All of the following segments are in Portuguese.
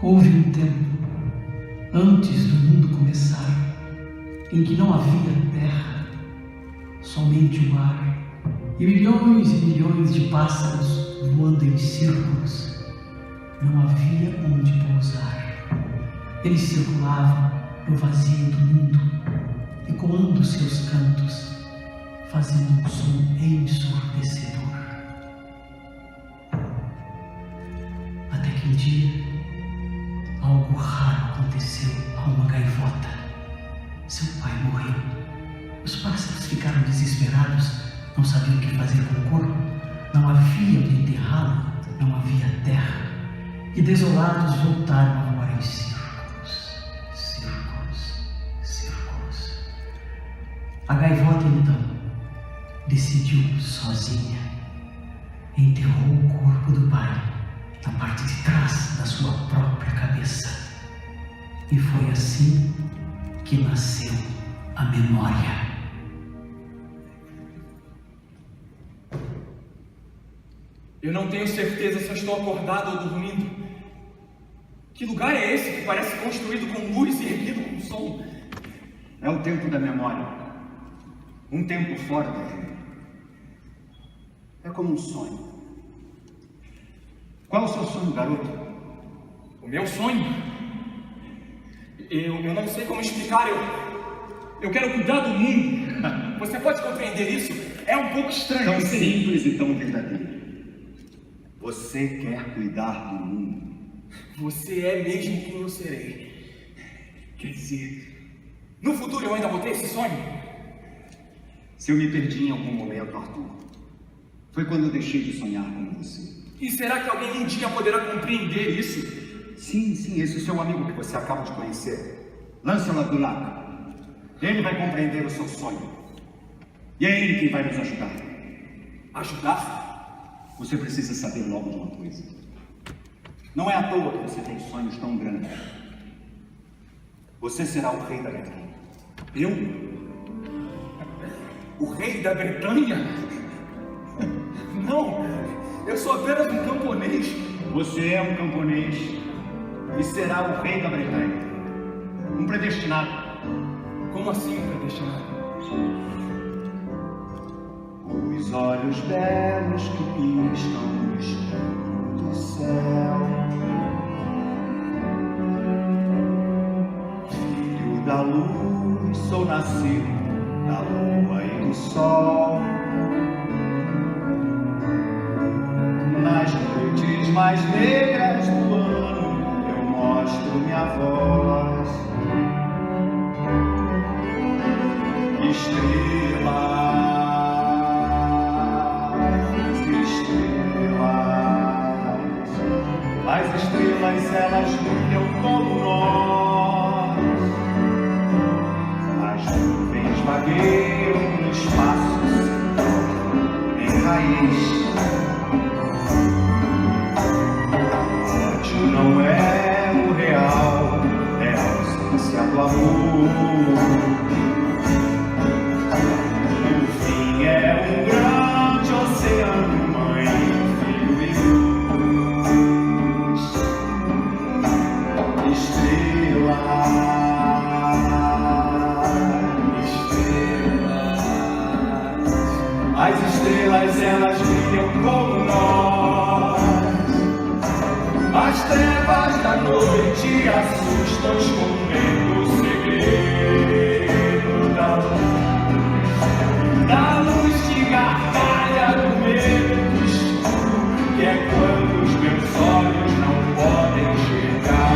Houve um tempo, antes do mundo começar, em que não havia terra, somente o ar, e milhões de pássaros voando em círculos. Não havia onde pousar. Eles circulavam no vazio do mundo, ecoando seus cantos, fazendo um som ensurdecedor. Até que um dia, algo raro aconteceu a uma gaivota. Seu pai morreu. Os pássaros ficaram desesperados, não sabiam o que fazer com o corpo. Não havia onde enterrá-lo, não havia terra. E desolados voltaram a voar em círculos. A gaivota então decidiu sozinha. Enterrou o corpo do pai na parte de trás da sua própria cabeça. E foi assim que nasceu a memória. Eu não tenho certeza se eu estou acordado ou dormindo. Que lugar é esse que parece construído com luz e erguido com som? É o tempo da memória. Um tempo fora da vida. É como um sonho. Qual é o seu sonho, garoto? O meu sonho? Eu não sei como explicar. Eu quero cuidar do mundo. Você pode compreender isso? É um pouco estranho. Tão simples e tão verdadeiro. Você quer cuidar do mundo. Você é mesmo quem eu serei. Quer dizer, no futuro eu ainda vou ter esse sonho? Se eu me perdi em algum momento, Arthur, foi quando eu deixei de sonhar com você. E será que alguém um dia poderá compreender isso? Sim, esse seu amigo que você acaba de conhecer, Lancelot du Lac. Ele vai compreender o seu sonho. E é ele quem vai nos ajudar. Ajudar? Você precisa saber logo de uma coisa. Não é à toa que você tem sonhos tão grandes. Você será o rei da Bretanha. Eu? O rei da Bretanha? Não, eu sou apenas um camponês. Você é um camponês e será o rei da Bretanha. Um predestinado. Como assim um predestinado? Os olhos belos que piscam no escuro do céu. Filho da luz, sou nascido da lua e do sol. Nas noites mais negras do ano, eu mostro minha voz. As estrelas, elas brilham como nós. As nuvens vagueiam no espaço em raiz. O ódio não é o real, é a ausência do amor. O fim é um grande oceano, mãe, filho e luz. As estrelas, elas brilham como nós. As trevas da noite assustam, escondendo o segredo da luz que gargalha no meio do escuro, que é quando os meus olhos não podem enxergar.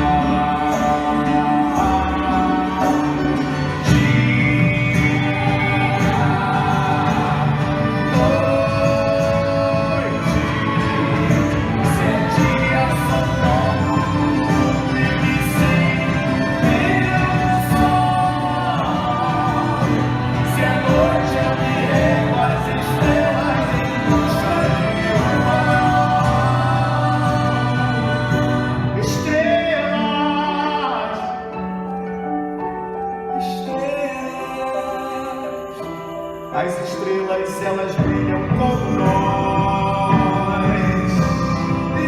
As estrelas, elas brilham como nós.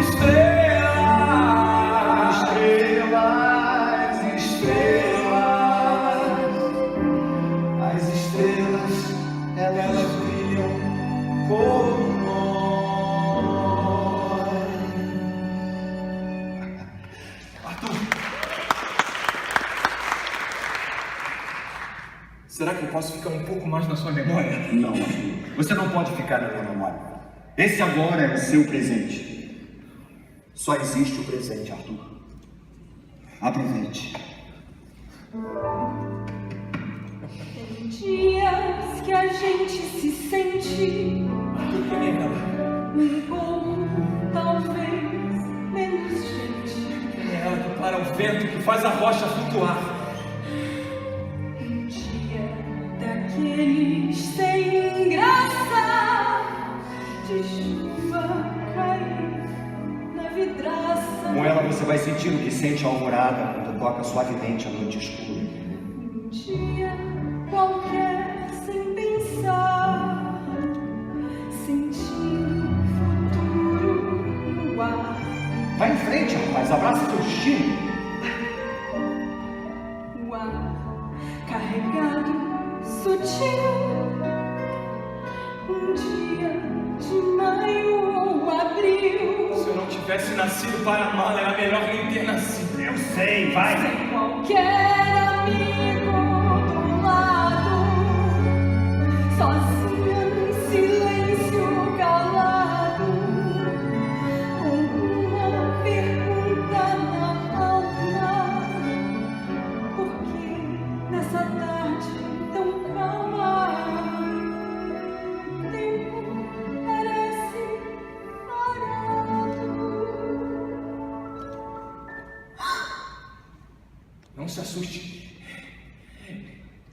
Estrelas, estrelas. Será que eu posso ficar um pouco mais na sua memória? Não, Arthur. Você não pode ficar na minha memória. Esse agora é o seu presente. Só existe o presente, Arthur. Aproveite. Tem dias que a gente se sente Arthur, quem é ela? um pouco, talvez, menos gente. Quem é ela que para o vento, que faz a rocha flutuar? Um dia daqueles sem graça, de chuva cair na vidraça. Com ela você vai sentir o que sente a alvorada quando toca suavemente a noite escura. Um dia qualquer, sem pensar, sentindo o futuro no ar. Vai em frente, rapaz. Abraça seu destino. O ar carregado, sutil. Um dia de maio ou abril. Se eu não tivesse nascido para amá-la, era melhor nem ter nascido. Eu sei, vai. Sem qualquer amigo do lado, sozinha num silêncio calado, com uma pergunta na alma: por que nessa tarde tão calma o tempo parece parado? Não se assuste.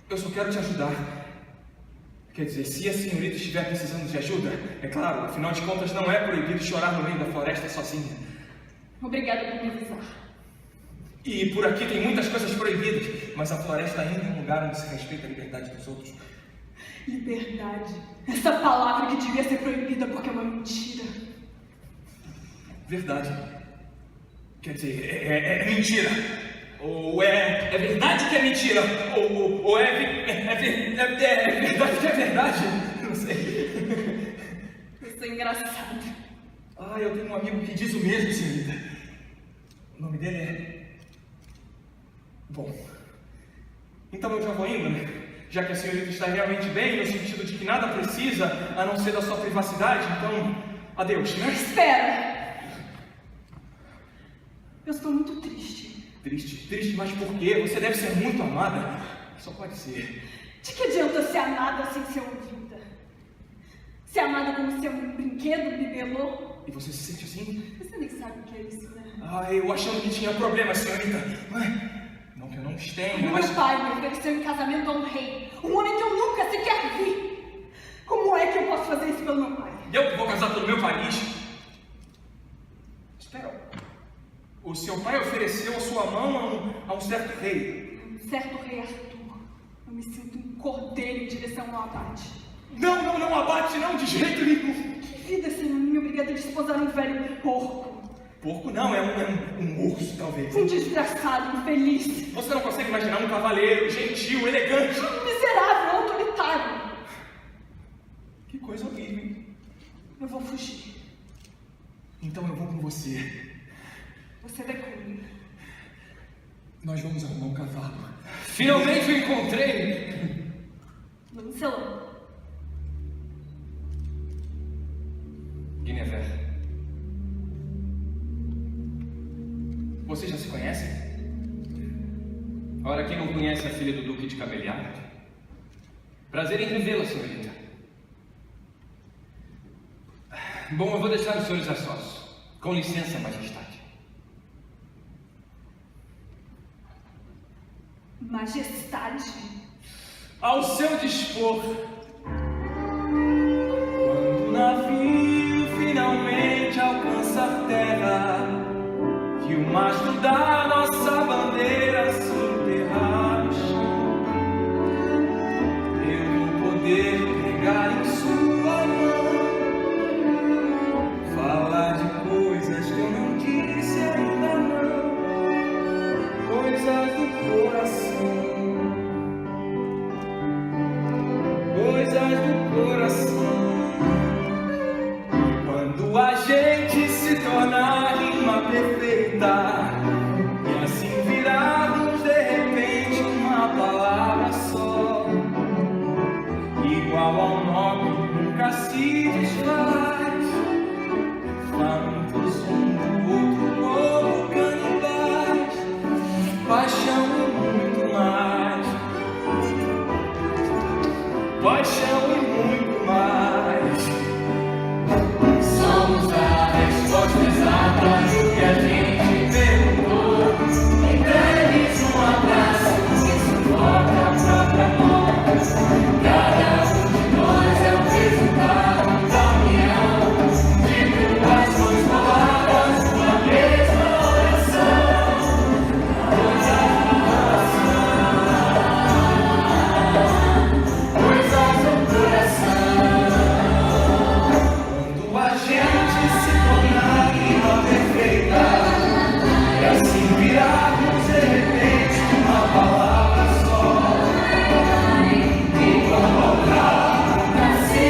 Eu só quero te ajudar. Quer dizer, se a senhorita estiver precisando de ajuda, é claro, afinal de contas não é proibido chorar no meio da floresta sozinha. Obrigada por me avisar. E por aqui tem muitas coisas proibidas, mas a floresta ainda é um lugar onde se respeita a liberdade dos outros. Liberdade. Essa palavra que devia ser proibida porque é uma mentira. Verdade. Quer dizer, é mentira. Ou é verdade que é mentira. Ou é verdade que é verdade. Não sei. Isso é engraçado. Ah, eu tenho um amigo que diz o mesmo, senhorita. O nome dele é... Bom. Então eu já vou indo, né? Já que a senhorita está realmente bem, no sentido de que nada precisa, a não ser da sua privacidade, então... Adeus, né? Espera! Eu estou muito triste. Triste, mas por quê? Você deve ser muito amada. Só pode ser. De que adianta ser amada sem ser ouvida? Ser amada como ser um brinquedo, bibelô? E você se sente assim? Você nem sabe o que é isso, né? Ah, eu achando que tinha problema, senhorita. Não que eu não os tenha, mas... Meu pai me ofereceu em casamento a um rei. Um homem que eu nunca sequer vi. Como é que eu posso fazer isso pelo meu pai? Eu que vou casar pelo meu país? Espera. O seu pai ofereceu a sua mão a um certo rei. Um certo rei Arthur. Eu me sinto um cordeiro em direção ao abate. Não abate não, de jeito nenhum. Que vida sem a minha obrigada de esposar um velho porco. Porco não, é um urso, talvez. Um desgraçado, infeliz. Você não consegue imaginar um cavaleiro, gentil, elegante. Um miserável, autoritário. Que coisa horrível. Eu vou fugir. Então eu vou com você. Você vai comigo. Nós vamos arrumar um cavalo. Finalmente eu encontrei! Lancelot. Guinevere. Vocês já se conhecem? Ora, quem não conhece a filha do Duque de Cabeliard? Prazer em revê-la, senhorita. Bom, eu vou deixar os senhores a sós. Com licença, majestade. Majestade. Ao seu dispor. Quando o navio finalmente alcançar terra, que o mastro da nossa bandeira se enterrar no chão, eu vou poder pegar em sua mão, falar de coisas que eu não disse ainda não, coisas do coração. Coisas do coração. Quando a gente se tornar rima perfeita e assim virarmos de repente uma palavra só, paixão e muito mais. Somos a resposta exata do que a gente perguntou. Entregues um abraço que sufoca a própria morte. Cada um de nós é o resultado da união de duas mãos coladas numa mesma oração. Coisas do coração. Quando a gente se tornar rima perfeita, e assim virarmos de repente uma palavra só. E quando voltar pra si,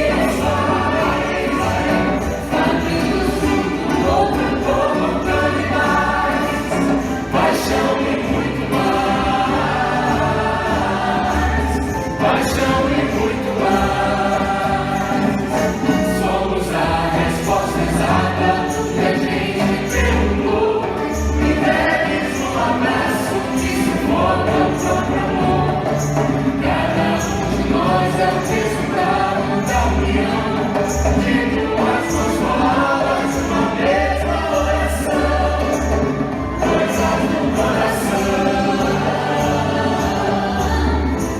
Fazendo junto, outro povo mais. paixão e muito mais. Paixão e muito mais. Somos a resposta exata que a gente perguntou. Entregues um abraço que sufoca o próprio amor. Cada um de nós é o resultado da união de duas mãos coladas numa mesma oração. Coisas do coração.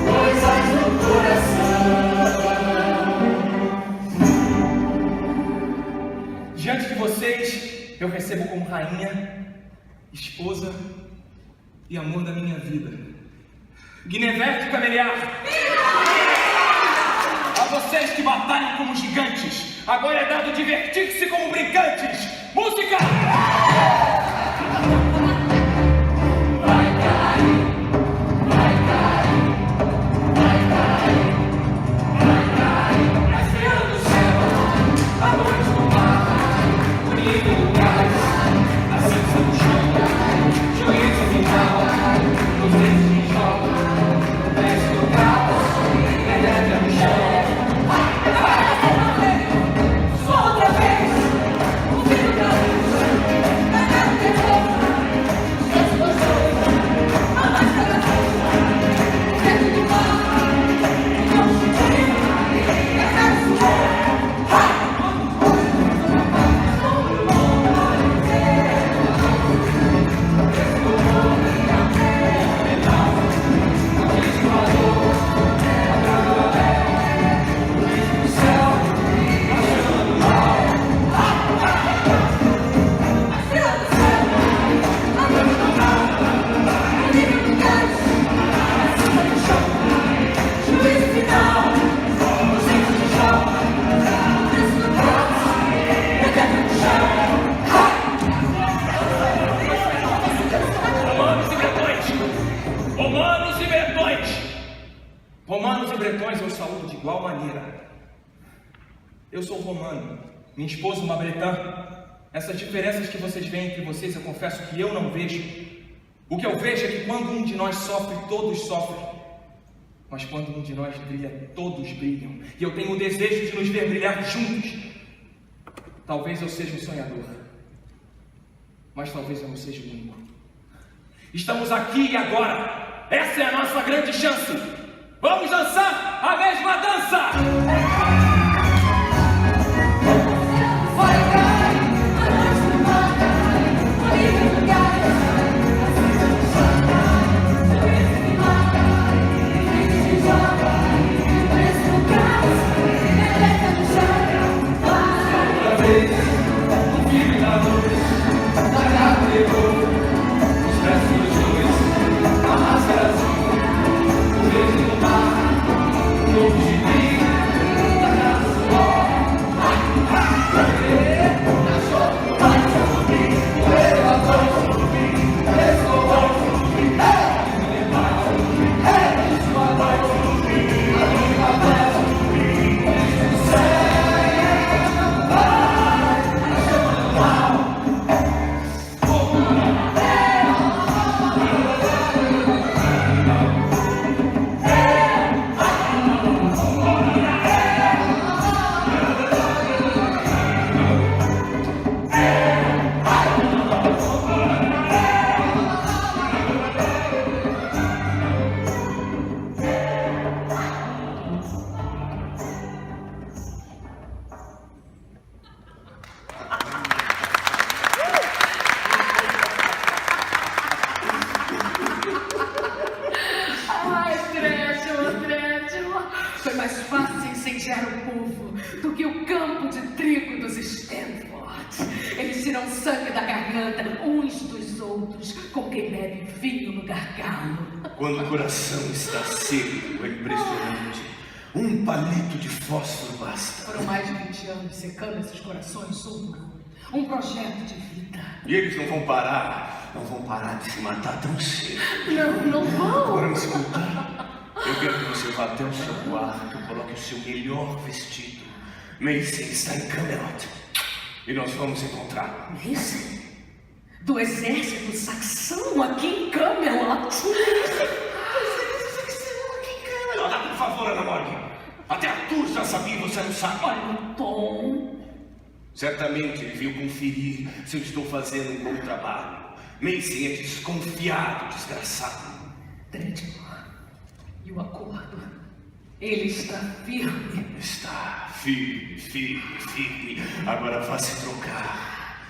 Coisas do coração. Diante de vocês, eu recebo como rainha, esposa e amor da minha vida, Guinevere Cameliar. A vocês que batalham como gigantes, agora é dado divertir-se como brincantes. Música! A estrela do céu, a noite no mar, o nível do gás, a cinza do chão, juízo final, os dedos de jogo, o mestre do caos, pedra no chão. Só outra vez, o filho da luz, vai dar um terror. Jesus gostou, a máscara da força, o vento do mar, o nosso time, a cara suor. Romanos e bretões! Romanos e bretões eu saúdo de igual maneira. Eu sou romano, minha esposa uma bretã. Essas diferenças que vocês veem entre vocês, eu confesso que eu não vejo. O que eu vejo é que quando um de nós sofre, todos sofrem. Mas quando um de nós brilha, todos brilham. E eu tenho o desejo de nos ver brilhar juntos. Talvez eu seja um sonhador, mas talvez eu não seja o único. Estamos aqui e agora. Essa é a nossa grande chance. Vamos dançar a mesma dança! Vai cair, a noite no mar, o nível do gás, a cinza do chão, o vento do mar, o vento de joga, o preço do gás, pedra no chão. Outra vez, o filho da luz, da gata levou os versos dos dois, a máscara azul, o verde no mar, o novo de brilho, Foi mais fácil incendiar o povo do que o campo de trigo dos Stanford. Eles tiram sangue da garganta uns dos outros, como quem bebe vinho no gargalo. Quando o coração está seco, é impressionante. Um palito de fósforo basta. Foram mais de 20 anos secando esses corações sobrou. Um projeto de vida. E eles não vão parar de se matar tão cedo. Não vão. Agora me escuta. Eu quero que você vá até o seu quarto, coloque o seu melhor vestido. Macy está em Camelot. E nós vamos encontrá-lo. Macy? Do exército saxão aqui em Camelot? Por favor, Ana Morgan. Até a Tur já sabia e você não sabe. Olha o tom. Certamente ele veio conferir se eu estou fazendo um bom trabalho. Macy é desconfiado, desgraçado. Tredmore, e o acordo? Ele está firme. Está firme. Agora vá se trocar.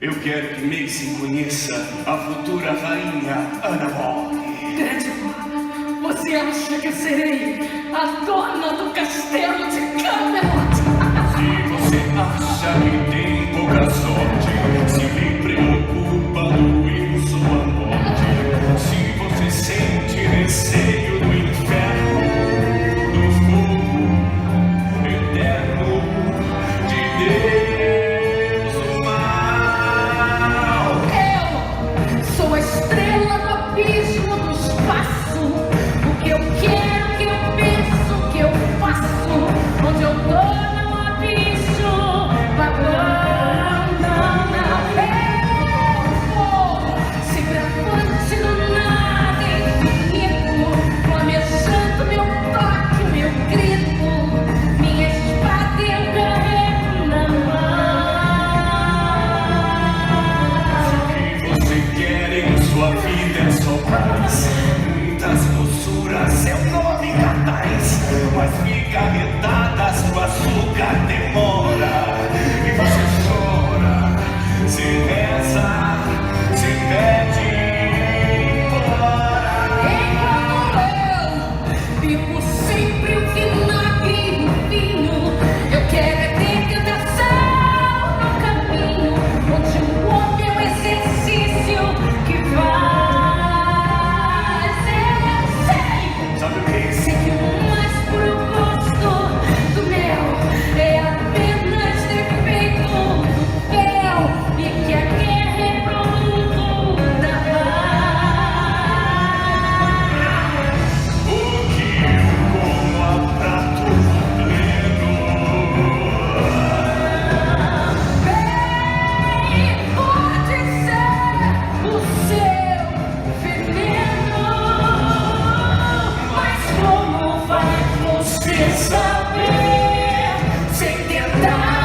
Eu quero que Macy conheça a futura rainha Ana Morgan. Tredmore, você acha que eu serei a dona do castelo de Camelot? Se você acha que tem pouca sorte, se me preocupa doer sua morte. Se você sente receio do inferno, do fogo eterno de Deus o mal. Eu sou a estrela do abismo do espaço. O que eu quero, o que eu penso, o que eu faço. Onde eu tô no abismo, vagando, não. Eu vou sempre avante no nada infinito, flamejando meu toque, meu grito, minha espada eu carrego na mão. O que você quer em sua vida é só paz. Muitas doçuras, seu nome cartaz. Mas fica arretada, sua açúcar demora. E você chora, se reza, se pede embora. Enquanto eu vivo sempre o vinagre e o vinho, eu quero é ter tentação no caminho, onde o homem é um exercício que faz. Eu sei, Sabe o que? sei que o mais puro gosto do mel é apenas defeito do fel, e que a guerra é produto da paz. O que eu como a prato pleno. Bem, pode ser o seu veneno, mas como vai você saber sem tentar?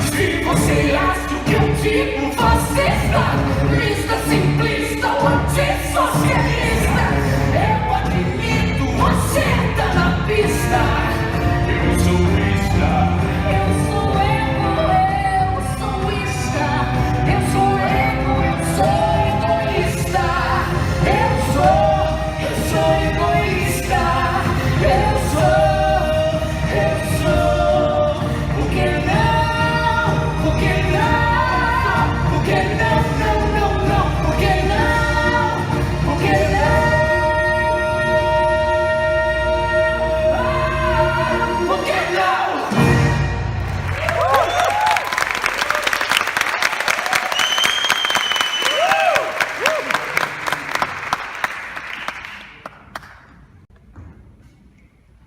Se você acha o que eu digo, você está lista, simplista ou antissocialista. Eu admito, você tá na pista. Eu sou esta. Eu sou ego, eu sou isca. Eu sou ego, eu sou egoísta. Eu sou egoísta. Eu sou. Por que não? Por que não? Por que não? Não. Por que não? Por que não? Por que não?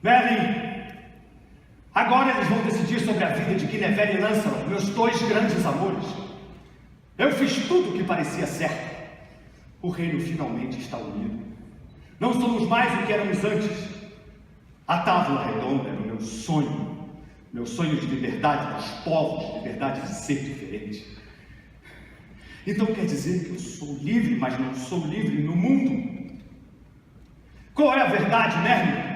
Merlin, agora eles vão decidir sobre a vida de Guinevere e Lancelot, meus dois grandes amores. Eu fiz tudo o que parecia certo. O reino finalmente está unido. Não somos mais o que éramos antes. A Távola Redonda era o meu sonho de liberdade dos povos, liberdade de ser diferente. Então quer dizer que eu sou livre, mas não sou livre no mundo? Qual é a verdade, Merlin?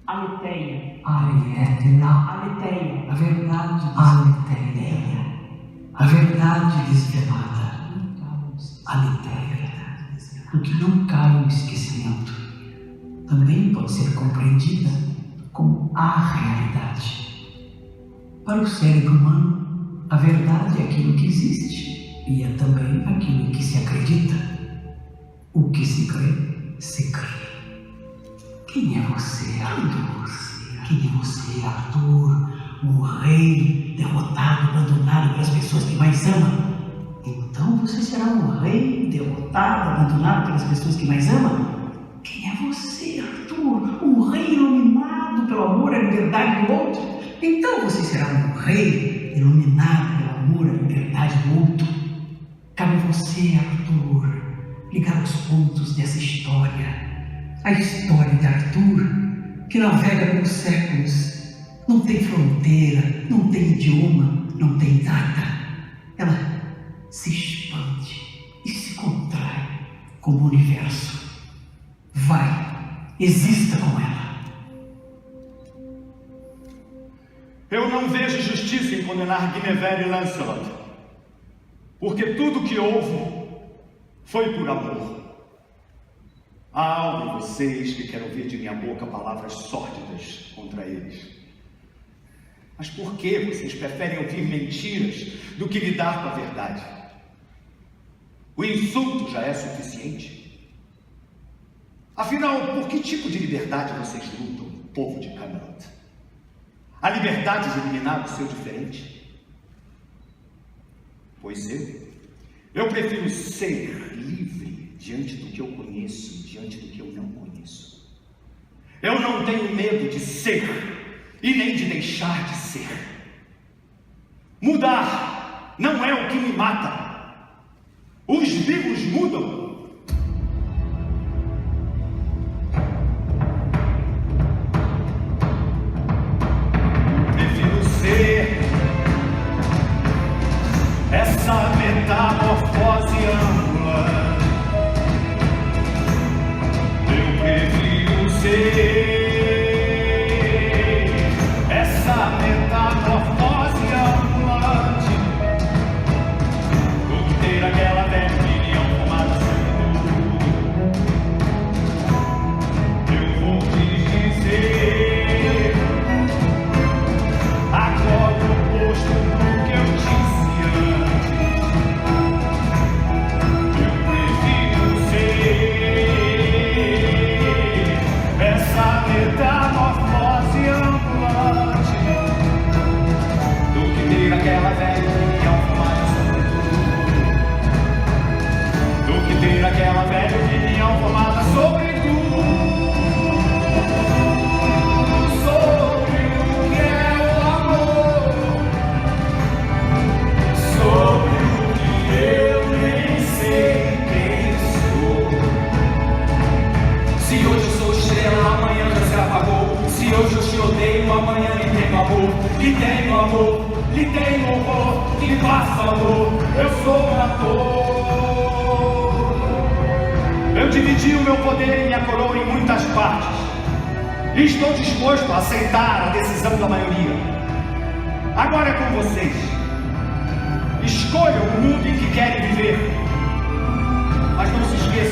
Aletheia. Ariadna. Aletheia. A verdade. Aletheia. A verdade desvelada. Aletheia. o que não cai no esquecimento também pode ser compreendida como a realidade. Para o cérebro humano, a verdade é aquilo que existe e é também aquilo que se acredita. O que se crê, se crê. Quem é você, Arthur? Quem é você, Arthur? Um rei derrotado, abandonado pelas pessoas que mais ama? Então você será um rei derrotado, abandonado pelas pessoas que mais ama? Quem é você, Arthur? Um rei iluminado pelo amor e a liberdade do outro? Então você será um rei iluminado pelo amor e a liberdade do outro? Cabe a você, Arthur, ligar os pontos dessa história. A história de Arthur, que navega pelos séculos. Não tem fronteira, não tem idioma, não tem data. Ela se expande e se contrai como o universo. Vai, exista com ela. Eu não vejo justiça em condenar Guinevere e Lancelot, porque tudo que houve foi por amor. Há algo em vocês que quer ouvir de minha boca palavras sórdidas contra eles. Mas por que vocês preferem ouvir mentiras do que lidar com a verdade? O insulto já é suficiente? Afinal, por que tipo de liberdade vocês lutam, povo de Camelot? A liberdade de eliminar o seu diferente? Pois eu prefiro ser livre diante do que eu conheço e diante do que eu não conheço. Eu não tenho medo de ser e nem de deixar de ser. Mudar não é o que me mata. Os vivos mudam. Prefiro ser essa metamorfose ampla. Eu prefiro ser metamorfose ambulante do que ter aquela velha opinião formada sobre eu vou te dizer agora o oposto do que eu disse antes. Eu prefiro ser essa metamorfose ambulante aquela velha opinião formada sobre tudo, do que ter aquela velha opinião formada sobre tudo, sobre o que é o amor, sobre o que eu nem sei quem sou. Se hoje eu sou estrela, amanhã já se apagou. Se hoje eu te odeio, amanhã lhe tenho amor, lhe tenho amor. Lhe tenho horror, lhe faço amor, eu sou um ator. Eu dividi o meu poder e minha coroa em muitas partes. E estou disposto a aceitar a decisão da maioria. Agora é com vocês. Escolham o mundo em que querem viver. Mas não se esqueçam.